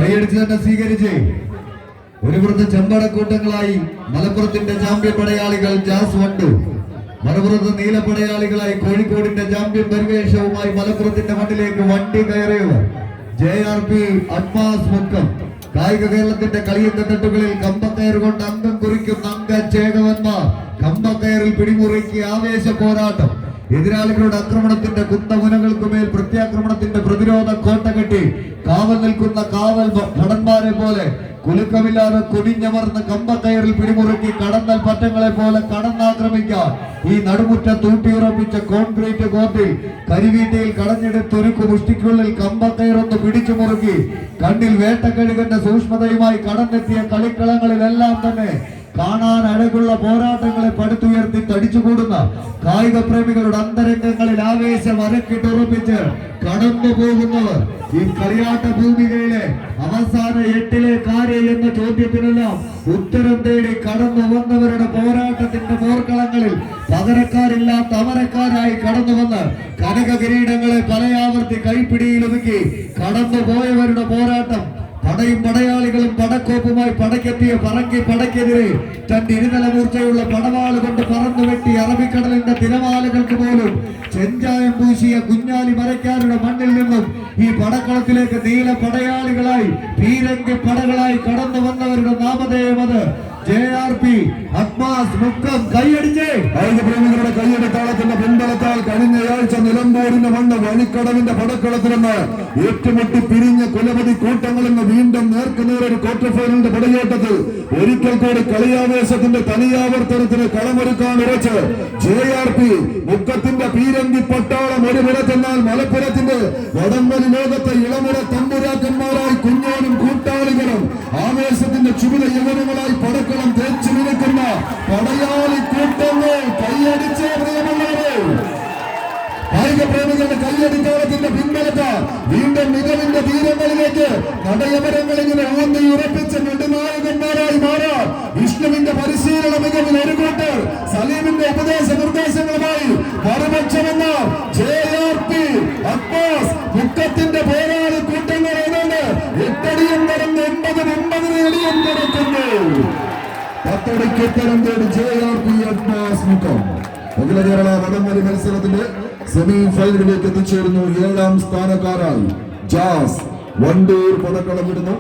കൈയടിച്ച് തന്നെ സ്വീകരിച്ച് ഒരു പുറത്ത് ചെമ്പടക്കൂട്ടങ്ങളായി മലപ്പുറത്തിന്റെ ചാമ്പ്യൻ പടയാളികൾ ജാസ് വണ്ടു, മറുപുറത്ത് നീലപ്പടയാളികളായി കോഴിക്കോടിന്റെ ചാമ്പ്യൻ പരിവേഷവുമായി മലപ്പുറത്തിന്റെ മണ്ണിലേക്ക് വണ്ടി കയറിയവർ JRP അഡ്മാസ് മുക്കം. കായിക കേരളത്തിന്റെ കളിയത്തെ തട്ടുകളിൽ കമ്പക്കയർ കൊണ്ട് അംഗം കുറിക്കുന്ന അംഗചേകവന്മാർ കമ്പക്കയറിൽ പിടിമുറുക്കി ആവേശ പോരാട്ടം. എതിരാളികളുടെ ആക്രമണത്തിന്റെ കുന്തമുനകൾക്കുമേൽ പ്രത്യാക്രമണത്തിന്റെ പ്രതിരോധ കോട്ട കെട്ടി കാവൽ നിൽക്കുന്ന കാവൽ ഭടന്മാരെ പോലെ കുലുക്കമില്ലാതെ കുനിഞ്ഞമർന്ന് കമ്പക്കയറിൽ പിടിമുറുക്കി കടന്നൽ പറ്റങ്ങളെ പോലെ കടന്നാക്രമിക്കാൻ ഈ നടുമുറ്റ തൂട്ടിയുറപ്പിച്ച കോൺക്രീറ്റ് കോർട്ടിൽ കരിവീറ്റയിൽ കടഞ്ഞെടുത്തൊരുക്കു മുഷ്ടിക്കുള്ളിൽ കമ്പക്കയറൊന്ന് പിടിച്ചു മുറുക്കി കണ്ണിൽ വേട്ടക്കഴുകന്റെ സൂക്ഷ്മതയുമായി കടന്നെത്തിയ കളിക്കളങ്ങളിലെല്ലാം തന്നെ കാണാൻ അഴകുള്ള പോരാട്ടങ്ങളെ പടുത്തുയർത്തി തടിച്ചുകൂടുന്ന കായിക പ്രേമികളുടെ അന്തരംഗങ്ങളിൽ ആവേശം അരക്കിട്ടുറപ്പിച്ച് കടന്നു പോകുന്നവർ ഈ കളിയാട്ട ഭൂമികയിലെ അവസാന 8-ലെ കാര്യം എന്ന ചോദ്യത്തിനെല്ലാം ഉത്തരം തേടി കടന്നു വന്നവരുടെ പോരാട്ടത്തിന്റെ പോർക്കളങ്ങളിൽ പകരക്കാരില്ലാത്ത അമരക്കാരായി കടന്നു വന്ന് കനക കിരീടങ്ങളെ പലയാവർത്തി കൈപ്പിടിയിലൊതുക്കി കടന്നു പോയവരുടെ പോരാട്ടം. പടയും പടയാളികളും പടക്കോപ്പുമായി പടക്കെത്തിയ പറങ്കി പടക്കെതിരെ തന്റെ ഇരുതല മൂർച്ചയുള്ള പടവാള് കൊണ്ട് പറന്നു വെട്ടി അറബിക്കടലിന്റെ തിരമാലകൾക്ക് പോലും ചെഞ്ചായം പൂശിയ കുഞ്ഞാലി മരക്കാരുടെ മണ്ണിൽ നിന്നും ഈ പടക്കളത്തിലേക്ക് നീല പടയാളികളായി പീരങ്കി പടകളായി കടന്നു വന്നവരുടെ നാമധേയം അത് JRP അഡ്മാസ് മുക്കം. കൈയടിച്ചേ പ്രേമികളുടെ കൈയുടെ താളത്തിന്റെ പിൻബലത്താൽ കഴിഞ്ഞയാഴ്ച നിലമ്പൂരിന്റെ മണ്ണ് വഴിക്കടവിന്റെ പടക്കളത്തിൽ നിന്ന് ഏറ്റുമുട്ടി പിരിഞ്ഞ കുലപതി കൂട്ടങ്ങളിൽ നിന്ന് വീണ്ടും നേർക്കുനേറൊരു ക്വാർട്ടർ ഫൈനലിന്റെ പടയോട്ടത്തിൽ ഒരിക്കൽ കൂടി കളിയാവേശത്തിന്റെ തനിയാവർത്തനത്തിന് കളമൊരുക്കാൻ ഉറച്ച് JRP മുക്കത്തിന്റെ പീരങ്കി പട്ടാളം ഒരു പുറത്തെന്നാൽ മലപ്പുറത്തിന്റെ വടംവലി ലോകത്തെ ഇളമുറ തമ്പുരാക്കന്മാരായി കുഞ്ഞാനും കൂട്ടാളികളും ആവേശത്തിന്റെ ചുമല യവനങ്ങളായി പടക്കളം തേച്ചു നിൽക്കുന്ന പടയാളി കൂട്ടങ്ങൾ കൈയടിച്ചേ പ്രിയമുള്ളവരെ. കായിക പ്രേമികളുടെ കയ്യടിക്കാലത്തിന്റെ പിൻബലത്ത് വീണ്ടും മികവിന്റെ തീരങ്ങളിലേക്ക് നടയമരങ്ങൾ ഇങ്ങനെ ഊന്നി ഉറപ്പിച്ച നെടുനായകന്മാരായി മാറാൻ വിഷ്ണുവിന്റെ പരിശീലന മികവിൽ ഒരു കൂട്ടർ സലീമിന്റെ ഉപദേശ നിർദ്ദേശങ്ങളുമായി മറുപക്ഷമെന്ന JRP അഡ്മാസ് മുക്കത്തിന്റെ പോരാളി കൂട്ടങ്ങൾ ഏതാണ്ട് 8 അടിയും കടന്ന് 9 അടിയും കടക്കുന്നു. 10 അടിക്ക് ഉത്തരം തേടി JRP അഡ്മാസ് മുക്കം. അഖില കേരള വടംവലി മത്സരത്തിന്റെ സെമി ഫൈനലിലേക്ക് എത്തിച്ചേരുന്നു. 7ാം സ്ഥാനക്കാരായി ജാസ് വണ്ടൂർ പടക്കളം വിടുന്നു.